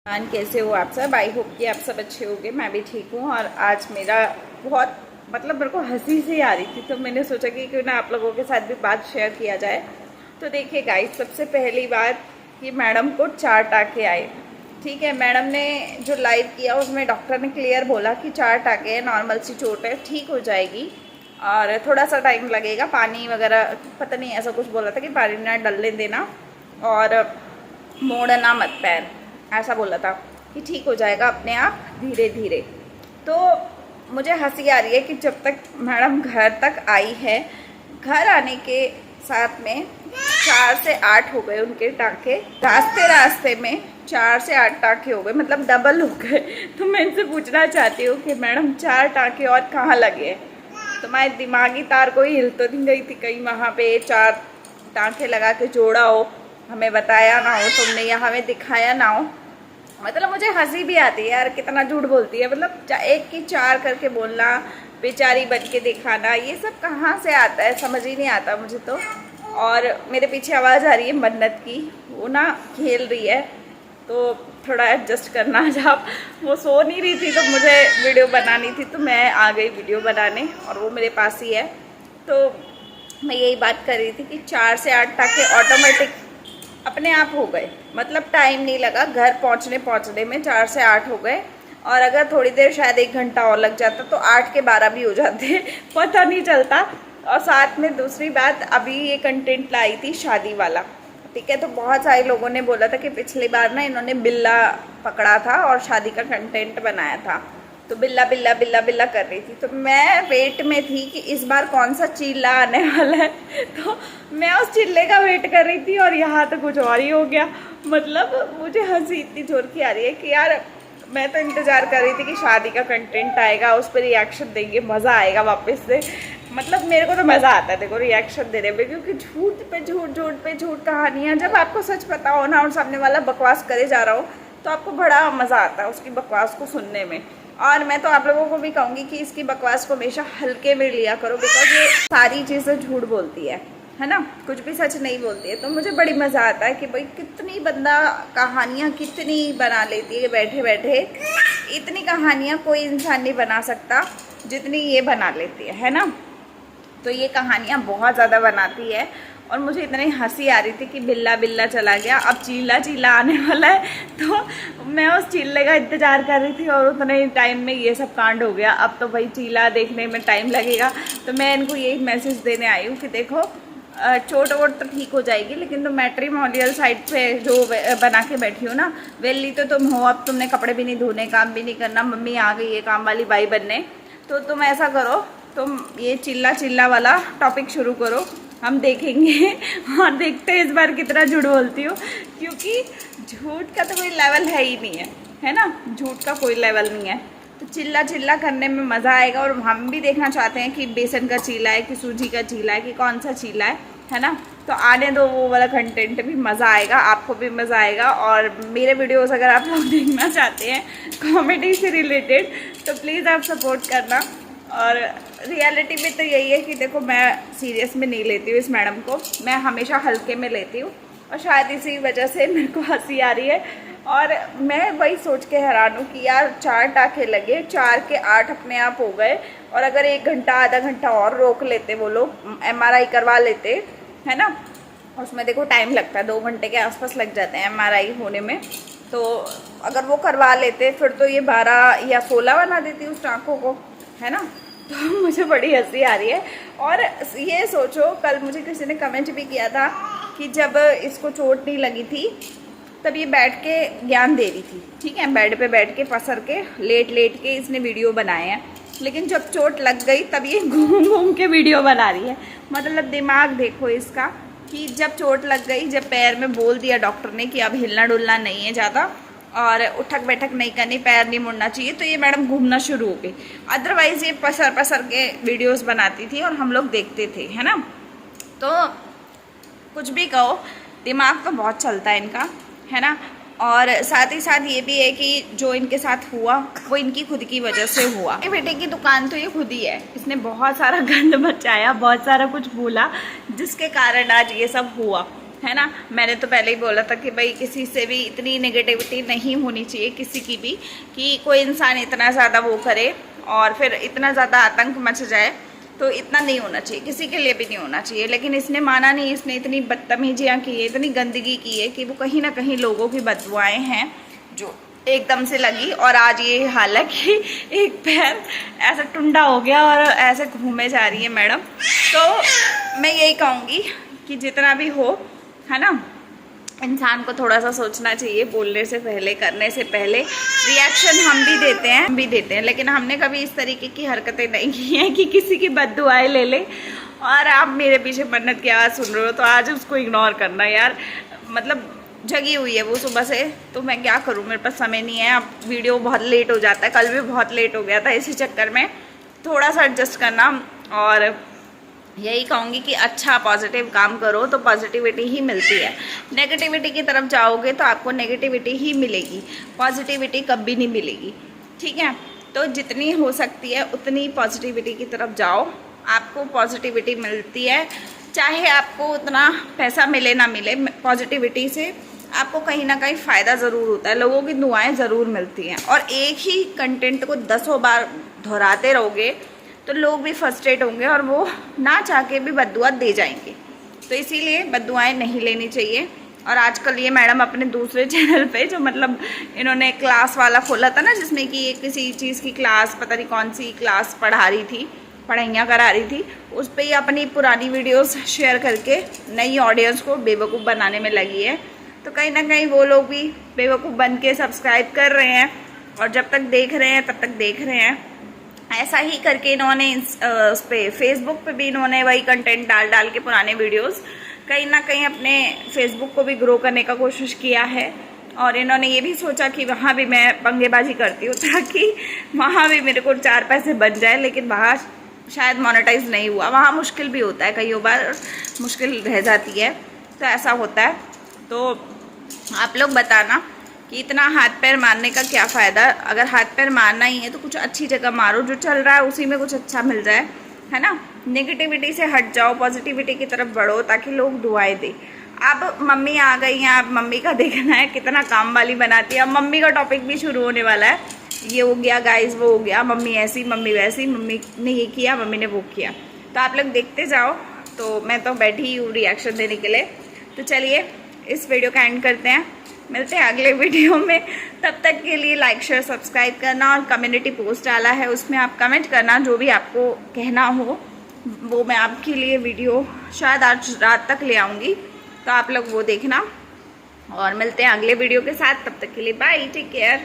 कैसे हो आप सब। आई होप कि आप सब अच्छे होंगे। मैं भी ठीक हूँ। और आज मेरा बहुत मेरे को हंसी सी आ रही थी, तो मैंने सोचा कि क्यों ना आप लोगों के साथ भी बात शेयर किया जाए। तो देखिए गाइस, सबसे पहली बात कि मैडम को 4 टाँके आए। ठीक है, मैडम ने जो लाइव किया उसमें डॉक्टर ने क्लियर बोला कि 4 टाँके हैं, नॉर्मल सी चोट है, ठीक हो जाएगी और थोड़ा सा टाइम लगेगा। पानी वगैरह पता नहीं ऐसा कुछ बोला था कि पानी ना डलने देना और मोड़ना मत पैर, ऐसा बोला था कि ठीक हो जाएगा अपने आप धीरे धीरे। तो मुझे हंसी आ रही है कि जब तक मैडम घर तक आई है, घर आने के साथ में 4 से 8 हो गए उनके टाँके। रास्ते में 4 से 8 टाँके हो गए, मतलब डबल हो गए। तो मैं इनसे पूछना चाहती हूँ कि मैडम 4 टाँके और कहाँ लगे हैं? तुम्हारे दिमागी तार कोई हिल तो नहीं गई थी कहीं वहाँ पे 4 टाँके लगा के जोड़ा हो, हमें बताया ना हो तुमने या हमें दिखाया ना हो। मतलब मुझे हंसी भी आती है यार, कितना झूठ बोलती है। मतलब एक की 4 करके बोलना, बेचारी बन के दिखाना, ये सब कहाँ से आता है समझ ही नहीं आता मुझे तो। और मेरे पीछे आवाज़ आ रही है मन्नत की, वो ना खेल रही है, तो थोड़ा एडजस्ट करना। जब वो सो नहीं रही थी तो मुझे वीडियो बनानी थी, तो मैं आ गई वीडियो बनाने और वो मेरे पास ही है। तो मैं यही बात कर रही थी कि 4 से 8 टाँके ऑटोमेटिक अपने आप हो गए, मतलब टाइम नहीं लगा घर पहुंचने में 4 से 8 हो गए। और अगर थोड़ी देर शायद 1 घंटा और लग जाता तो 8 के 12 भी हो जाते पता नहीं चलता। और साथ में दूसरी बात, अभी ये कंटेंट लाई थी शादी वाला, ठीक है। तो बहुत सारे लोगों ने बोला था कि पिछली बार ना इन्होंने बिल्ला पकड़ा था और शादी का कंटेंट बनाया था, तो बिल्ला बिल्ला बिल्ला बिल्ला कर रही थी। तो मैं वेट में थी कि इस बार कौन सा चीला आने वाला है, तो मैं उस चिल्ले का वेट कर रही थी और यहाँ तो कुछ और ही हो गया। मतलब मुझे हंसी इतनी जोर की आ रही है कि यार मैं तो इंतज़ार कर रही थी कि शादी का कंटेंट आएगा, उस पर रिएक्शन देंगे, मज़ा आएगा वापस से। मतलब मेरे को तो मज़ा आता है देखो रिएक्शन देने में, क्योंकि झूठ पे झूठ कहानियाँ, जब आपको सच पता हो ना और सामने वाला बकवास करे जा रहा हो तो आपको बड़ा मज़ा आता है उसकी बकवास को सुनने में। और मैं तो आप लोगों को भी कहूँगी कि इसकी बकवास को हमेशा हल्के में लिया करो, बिकॉज ये सारी चीज़ें झूठ बोलती है ना, कुछ भी सच नहीं बोलती है। तो मुझे बड़ी मज़ा आता है कि भाई कितनी बंदा कहानियाँ कितनी बना लेती है बैठे बैठे। इतनी कहानियाँ कोई इंसान नहीं बना सकता जितनी ये बना लेती है ना। तो ये कहानियाँ बहुत ज़्यादा बनाती है और मुझे इतनी हंसी आ रही थी कि बिल्ला बिल्ला चला गया, अब चीला चीला आने वाला है। तो मैं उस चीले का इंतज़ार कर रही थी और उतने टाइम में ये सब कांड हो गया। अब तो भाई चीला देखने में टाइम लगेगा। तो मैं इनको यही मैसेज देने आई हूँ कि देखो चोट वोट तो ठीक हो जाएगी, लेकिन तुम मैट्रिमोनियल साइड पे जो बना के बैठी हो ना, वेली तो तुम हो। अब तुमने कपड़े भी नहीं धोने, काम भी नहीं करना, मम्मी आ गई है काम वाली बाई बनने। तो तुम ऐसा करो, तुम ये चिल्ला चिल्ला वाला टॉपिक शुरू करो, हम देखेंगे और देखते हैं इस बार कितना झूठ बोलती हो, क्योंकि झूठ का तो कोई लेवल है ही नहीं है ना, झूठ का कोई लेवल नहीं है। तो चिल्ला चिल्ला करने में मज़ा आएगा और हम भी देखना चाहते हैं कि बेसन का चीला है कि सूजी का चीला है कि कौन सा चीला है ना। तो आने दो वो वाला कंटेंट, भी मज़ा आएगा, आपको भी मज़ा आएगा। और मेरे वीडियोस अगर आप लोग देखना चाहते हैं कॉमेडी से रिलेटेड तो प्लीज़ आप सपोर्ट करना। और रियलिटी में तो यही है कि देखो मैं सीरियस में नहीं लेती हूँ इस मैडम को, मैं हमेशा हल्के में लेती हूँ और शायद इसी वजह से मेरे को हंसी आ रही है। और मैं वही सोच के हैरान हूँ कि यार 4 टाँके लगे, 4 के 8 अपने आप हो गए। और अगर 1 घंटा आधा घंटा और रोक लेते वो लोग, MRI करवा लेते, है ना, उसमें देखो टाइम लगता है, 2 घंटे के आसपास लग जाते हैं MRI होने में। तो अगर वो करवा लेते फिर तो ये 12 या 16 बना देती उस टाँकों को, है ना। तो मुझे बड़ी हंसी आ रही है। और ये सोचो, कल मुझे किसी ने कमेंट भी किया था कि जब इसको चोट नहीं लगी थी तब ये बैठ के ज्ञान दे रही थी, ठीक है, बेड पे बैठ के पसर के लेट के इसने वीडियो बनाए हैं। लेकिन जब चोट लग गई तब ये घूम घूम के वीडियो बना रही है। मतलब दिमाग देखो इसका कि जब चोट लग गई, जब पैर में बोल दिया डॉक्टर ने कि अब हिलना डुलना नहीं है ज़्यादा और उठक बैठक नहीं करनी, पैर नहीं मुड़ना चाहिए, तो ये मैडम घूमना शुरू हो गई। अदरवाइज़ ये पसर के वीडियोस बनाती थी और हम लोग देखते थे, है ना। तो कुछ भी कहो, दिमाग तो बहुत चलता है इनका, है ना। और साथ ही साथ ये भी है कि जो इनके साथ हुआ वो इनकी खुद की वजह से हुआ। बेटे की दुकान तो ये खुद ही है, इसने बहुत सारा गंद मचाया, बहुत सारा कुछ बोला जिसके कारण आज ये सब हुआ। है ना। मैंने तो पहले ही बोला था कि भाई किसी से भी इतनी नेगेटिविटी नहीं होनी चाहिए, किसी की भी, कि कोई इंसान इतना ज़्यादा वो करे और फिर इतना ज़्यादा आतंक मच जाए, तो इतना नहीं होना चाहिए, किसी के लिए भी नहीं होना चाहिए। लेकिन इसने माना नहीं, इसने इतनी बदतमीजियाँ की है, इतनी गंदगी की है कि वो कहीं ना कहीं लोगों की बददुआएं हैं जो एकदम से लगी, और आज ये हालांकि एक पैर ऐसा टुंडा हो गया और ऐसे घूमे जा रही है मैडम। तो मैं यही कहूँगी कि जितना भी हो, है ना, इंसान को थोड़ा सा सोचना चाहिए बोलने से पहले, करने से पहले। रिएक्शन हम भी देते हैं, लेकिन हमने कभी इस तरीके की हरकतें नहीं की हैं कि किसी की बद्दुआएं ले ले। और आप मेरे पीछे मन्नत की आवाज़ सुन रहे हो तो आज उसको इग्नोर करना यार, मतलब जगी हुई है वो सुबह से, तो मैं क्या करूँ, मेरे पास समय नहीं है। अब वीडियो बहुत लेट हो जाता है, कल भी बहुत लेट हो गया था, इसी चक्कर में थोड़ा सा एडजस्ट करना। और यही कहूँगी कि अच्छा पॉजिटिव काम करो तो पॉजिटिविटी ही मिलती है। नेगेटिविटी की तरफ जाओगे तो आपको नेगेटिविटी ही मिलेगी, पॉजिटिविटी कभी नहीं मिलेगी, ठीक है। तो जितनी हो सकती है उतनी पॉजिटिविटी की तरफ जाओ, आपको पॉजिटिविटी मिलती है। चाहे आपको उतना पैसा मिले ना मिले, पॉजिटिविटी से आपको कहीं ना कहीं फ़ायदा ज़रूर होता है, लोगों की दुआएं ज़रूर मिलती हैं। और एक ही कंटेंट को 10 बार दोहराते रहोगे तो लोग भी फ्रस्ट्रेट होंगे और वो ना चाह के भी बद्दुआ दे जाएंगे। तो इसीलिए बद्दुआएं नहीं लेनी चाहिए। और आजकल ये मैडम अपने दूसरे चैनल पे, जो मतलब इन्होंने क्लास वाला खोला था ना, जिसमें कि ये किसी चीज़ की क्लास, पता नहीं कौन सी क्लास पढ़ा रही थी, पढ़ाइयाँ करा रही थी, उस पर ही अपनी पुरानी वीडियोस शेयर करके नई ऑडियंस को बेवकूफ़ बनाने में लगी है। तो कहीं ना कहीं वो लोग भी बेवकूफ़ बन के सब्सक्राइब कर रहे हैं, और जब तक देख रहे हैं तब तक देख रहे हैं। ऐसा ही करके इन्होंने उस पर फेसबुक पे भी इन्होंने वही कंटेंट डाल के पुराने वीडियोस कहीं ना कहीं अपने फेसबुक को भी ग्रो करने का कोशिश किया है। और इन्होंने ये भी सोचा कि वहाँ भी मैं पंगेबाजी करती हूँ ताकि वहाँ भी मेरे को 4 पैसे बन जाए, लेकिन वहाँ शायद मोनेटाइज नहीं हुआ। वहाँ मुश्किल भी होता है, कई बार मुश्किल रह जाती है, तो ऐसा होता है। तो आप लोग बताना कि इतना हाथ पैर मारने का क्या फ़ायदा। अगर हाथ पैर मारना ही है तो कुछ अच्छी जगह मारो, जो चल रहा है उसी में कुछ अच्छा मिल जाए, है ना। नेगेटिविटी से हट जाओ, पॉजिटिविटी की तरफ बढ़ो, ताकि लोग दुआएं दें। अब मम्मी आ गई हैं, अब मम्मी का देखना है कितना काम वाली बनाती है। अब मम्मी का टॉपिक भी शुरू होने वाला है, ये हो गया गाइस, वो हो गया, मम्मी ऐसी, मम्मी वैसी, मम्मी ने ये किया, मम्मी ने वो किया। तो आप लोग देखते जाओ। तो मैं तो बैठी हूँ रिएक्शन देने के लिए। तो चलिए इस वीडियो का एंड करते हैं, मिलते हैं अगले वीडियो में। तब तक के लिए लाइक शेयर सब्सक्राइब करना, और कम्युनिटी पोस्ट डाला है उसमें आप कमेंट करना, जो भी आपको कहना हो वो मैं आपके लिए वीडियो शायद आज रात तक ले आऊँगी, तो आप लोग वो देखना। और मिलते हैं अगले वीडियो के साथ, तब तक के लिए बाय, टेक केयर।